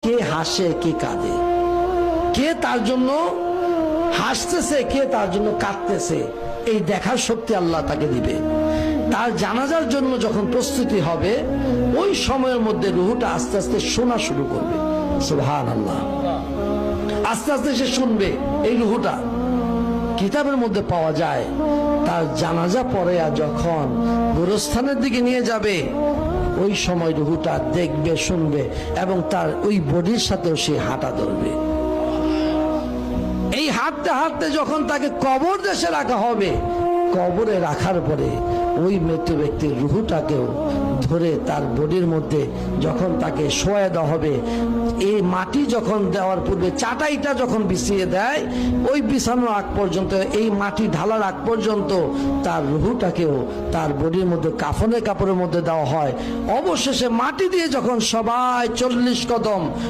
কে হাসে কে কাঁদে, কে তার জন্য হাসতেছে কে তার জন্য কাঁদতেছে, এই দেখার শক্তি আল্লাহ তাকে দিবে। তার জানাজার জন্য যখন প্রস্তুতি হবে ওই সময়ের মধ্যে রুহটা আস্তে আস্তে শোনা শুরু করবে। সুবহানাল্লাহ। আস্তে আস্তে সে শুনবে। এই রুহটা কিতাবের মধ্যে পাওয়া যায়, তার জানাজা পড়ে যখন গোরস্থানের দিকে নিয়ে যাবে ওই সময় রুহটা দেখবে শুনবে এবং তার ওই বডির সাথেও সে হাঁটা ধরবে। এই হাঁটতে হাঁটতে যখন তাকে কবর দেশে রাখা হবে, কবরে রাখার পরে ওই মৃত ব্যক্তির রুহটাকেও ধরে তার বডির মধ্যে যখন তাকে শোয়া দেওয়া হবে, এই মাটি যখন দেওয়ার পূর্বে চাটাইটা যখন বিছিয়ে দেয়, ওই বিছানোর আগ পর্যন্ত, এই মাটি ঢালার আগ পর্যন্ত তার রুহটাকেও তার বডির মধ্যে কাফনের কাপড়ের মধ্যে দেওয়া হয়। অবশেষে মাটি দিয়ে যখন সবাই 40 কদম